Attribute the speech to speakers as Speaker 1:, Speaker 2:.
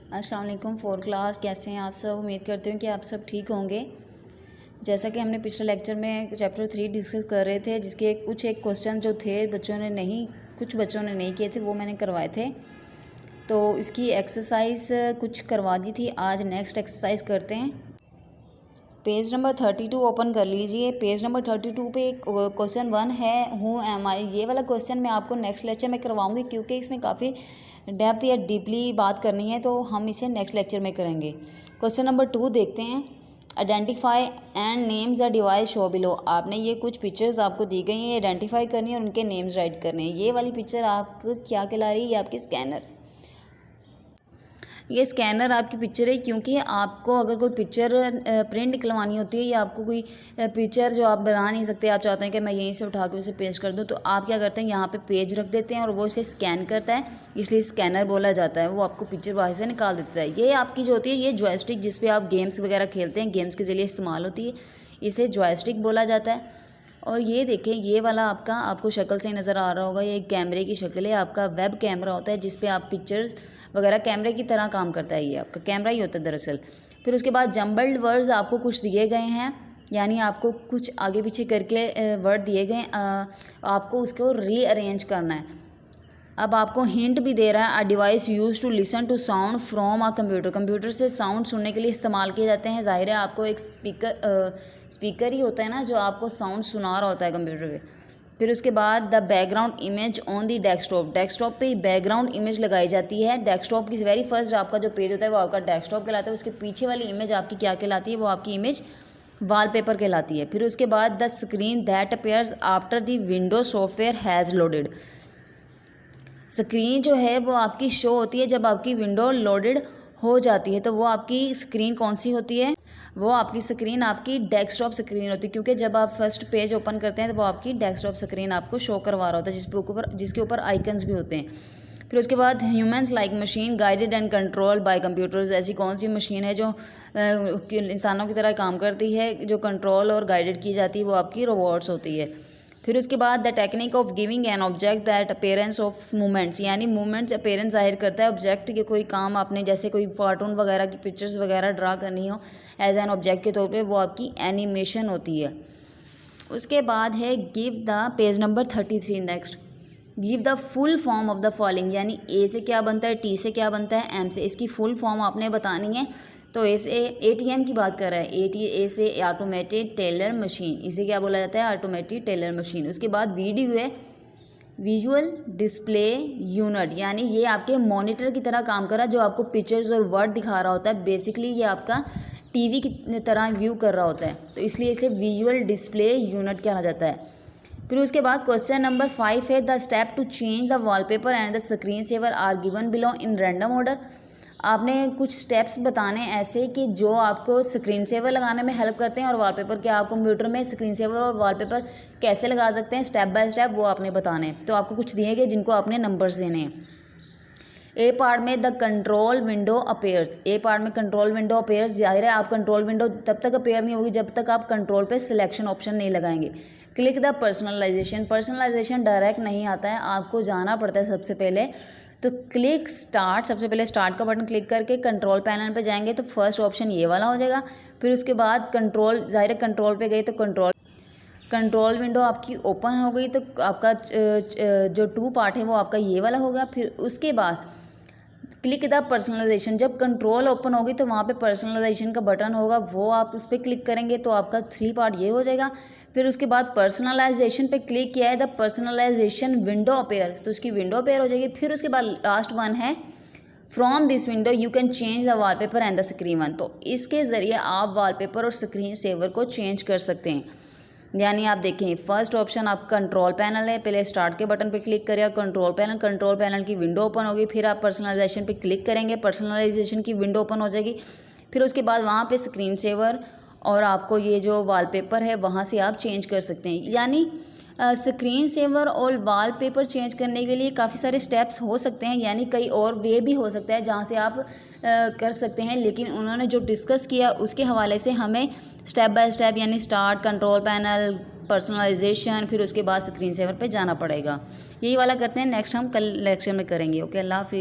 Speaker 1: अस्सलाम वालेकुम। 4th class, कैसे हैं आप सब? उम्मीद करती हूँ कि आप सब ठीक होंगे। जैसा कि हमने पिछले लेक्चर में चैप्टर 3 डिस्कस कर रहे थे, जिसके एक क्वेश्चन जो थे कुछ बच्चों ने नहीं किए थे, वो मैंने करवाए थे। तो इसकी एक्सरसाइज कुछ करवा दी थी। आज नेक्स्ट एक्सरसाइज करते हैं। पेज नंबर 32 ओपन कर लीजिए। पेज नंबर 32 पे क्वेश्चन 1 है, हु एम आई। ये वाला क्वेश्चन मैं आपको नेक्स्ट लेक्चर में करवाऊंगी, क्योंकि इसमें काफ़ी डेप्थ या डीपली बात करनी है, तो हम इसे नेक्स्ट लेक्चर में करेंगे। क्वेश्चन नंबर 2 देखते हैं। Identify and names the device show below. आपने ये कुछ पिक्चर्स आपको दी गई हैं, आइडेंटिफाई करनी है और उनके नेम्स राइट करने हैं। ये वाली पिक्चर आपको क्या कहला रही है? ये आपकी स्कैनर। ये स्कैनर आपकी पिक्चर है, क्योंकि आपको अगर कोई पिक्चर प्रिंट निकलवानी होती है या आपको कोई पिक्चर जो आप बना नहीं सकते, आप चाहते हैं कि मैं यहीं से उठा के उसे पेस्ट कर दूं, तो आप क्या करते हैं, यहाँ पे पेज रख देते हैं और वो इसे स्कैन करता है, इसलिए स्कैनर बोला जाता है। वो आपको पिक्चर बाहर से निकाल देता है। ये आपकी जो होती है, ये जॉयस्टिक जिस पर आप गेम्स वगैरह खेलते हैं, गेम्स के ज़रिए इस्तेमाल होती है, इसे जॉयस्टिक बोला जाता है। और ये देखें, ये वाला आपको शक्ल से नज़र आ रहा होगा, ये एक कैमरे की शक्ल है। आपका वेब कैमरा होता है जिस पे आप पिक्चर्स वगैरह, कैमरे की तरह काम करता है। ये आपका कैमरा ही होता है दरअसल। फिर उसके बाद जम्बल्ड वर्ड्स आपको कुछ दिए गए हैं, यानी आपको कुछ आगे पीछे करके वर्ड दिए गए, आपको उसको रीअरेंज करना है। अब आपको हिंट भी दे रहा है, a device use to listen to sound from a computer. Computer से साउंड सुनने के लिए इस्तेमाल किए जाते हैं। जाहिर है आपको एक स्पीकर ही होता है ना, जो आपको साउंड सुना रहा होता है कंप्यूटर पे। फिर उसके बाद the background image on the desktop. Desktop पे बैकग्राउंड इमेज लगाई जाती है। डेस्कटॉप की वेरी फर्स्ट आपका जो पेज होता है वो आपका डेस्कटॉप कहलाता है। उसके पीछे वाली इमेज आपकी क्या कहलाती है? वो आपकी इमेज वॉलपेपर कहलाती है। फिर उसके बाद the screen that appears after the window software has loaded. Screen जो है वो आपकी शो होती है जब आपकी विंडो लोडेड हो जाती है। तो वो आपकी स्क्रीन कौन सी होती है? वो आपकी स्क्रीन आपकी डेस्कटॉप स्क्रीन होती है, क्योंकि जब आप फर्स्ट पेज ओपन करते हैं तो वो आपकी डेस्कटॉप स्क्रीन आपको शो करवा रहा होता है, जिसके ऊपर आइकन्स भी होते हैं। फिर उसके बाद humans like machine guided and controlled by computers. ऐसी कौन सी मशीन है जो इंसानों की तरह काम करती है, जो कंट्रोल और गाइडेड की जाती है? वो आपकी रोबोट्स होती है। फिर उसके बाद the technique of giving an object that appearance of movements, यानी मूवमेंट्स अपेयरेंस जाहिर करता है ऑब्जेक्ट के। कोई काम आपने जैसे कोई कार्टून वगैरह की पिक्चर्स वगैरह ड्रा करनी हो एज एन ऑब्जेक्ट के तौर पे, वो आपकी एनिमेशन होती है। उसके बाद है give the, page number 33 next. Give the full form of the following, यानी ए से क्या बनता है, टी से क्या बनता है, एम से। इसकी फुल फॉर्म आपने बतानी है। तो ऐसे एटीएम की बात कर रहा है, ए से ऑटोमेटेड टेलर मशीन, इसे क्या बोला जाता है? Automated teller machine. उसके बाद वीडियो है, विजुअल डिस्प्ले यूनिट, यानी ये आपके मॉनिटर की तरह काम कर रहा है, जो आपको पिक्चर्स और वर्ड दिखा रहा होता है। बेसिकली ये आपका टीवी की तरह व्यू कर रहा होता है, तो इसलिए इसे विजुअल डिस्प्ले यूनिट कहा जाता है। फिर उसके बाद क्वेश्चन नंबर 5 है, the step to change the wallpaper and the screen saver are given below in random order. आपने कुछ स्टेप्स बताने ऐसे कि जो आपको स्क्रीन सेवर लगाने में हेल्प करते हैं, और वॉलपेपर के आप कंप्यूटर में स्क्रीन सेवर और वॉलपेपर कैसे लगा सकते हैं स्टेप बाय स्टेप, वो आपने बताने हैं। तो आपको कुछ दिए गए जिनको आपने नंबर्स देने हैं। ए पार्ट में the control window appears. A part में कंट्रोल विंडो अपेयर्स। जाहिर है आप कंट्रोल विंडो तब तक अपेयर नहीं होगी जब तक आप कंट्रोल पे सिलेक्शन ऑप्शन नहीं लगाएंगे। Click the personalisation. Personalisation direct नहीं आता है, आपको जाना पड़ता है सबसे पहले। तो क्लिक स्टार्ट, सबसे पहले स्टार्ट का बटन क्लिक करके कंट्रोल पैनल पे जाएंगे तो फर्स्ट ऑप्शन ये वाला हो जाएगा। फिर उसके बाद कंट्रोल, जाहिर है कंट्रोल पे गई तो कंट्रोल विंडो आपकी ओपन हो गई, तो आपका जो 2 पार्ट है वो आपका ये वाला होगा। फिर उसके बाद क्लिक द पर्सनलाइजेशन। जब कंट्रोल ओपन होगी तो वहाँ पे पर्सनलाइजेशन का बटन होगा, वो आप उस पर क्लिक करेंगे तो आपका 3 पार्ट ये हो जाएगा। फिर उसके बाद पर्सनलाइजेशन पे क्लिक किया है, द पर्सनलाइजेशन विंडो अपेयर, तो उसकी विंडो अपेयर हो जाएगी। फिर उसके बाद लास्ट वन है, from this window you can change the wallpaper and the screen one. तो इसके ज़रिए आप वॉलपेपर और स्क्रीन सेवर को चेंज कर सकते हैं। यानी आप देखें, फर्स्ट ऑप्शन आप कंट्रोल पैनल है, पहले स्टार्ट के बटन पे क्लिक करिए, कंट्रोल पैनल की विंडो ओपन होगी। फिर आप पर्सनलाइजेशन पे क्लिक करेंगे, पर्सनलाइजेशन की विंडो ओपन हो जाएगी। फिर उसके बाद वहाँ पे स्क्रीन सेवर और आपको ये जो वॉलपेपर है वहाँ से आप चेंज कर सकते हैं। यानी स्क्रीन सेवर और वॉलपेपर चेंज करने के लिए काफ़ी सारे स्टेप्स हो सकते हैं, यानी कई और वे भी हो सकता है जहाँ से आप कर सकते हैं। लेकिन उन्होंने जो डिस्कस किया उसके हवाले से हमें स्टेप बाय स्टेप, यानी स्टार्ट, कंट्रोल पैनल, पर्सनलाइजेशन, फिर उसके बाद स्क्रीन सेवर पे जाना पड़ेगा। यही वाला करते हैं, नेक्स्ट हम कल लेक्चर में करेंगे। ओके, अल्लाह हाफिज़।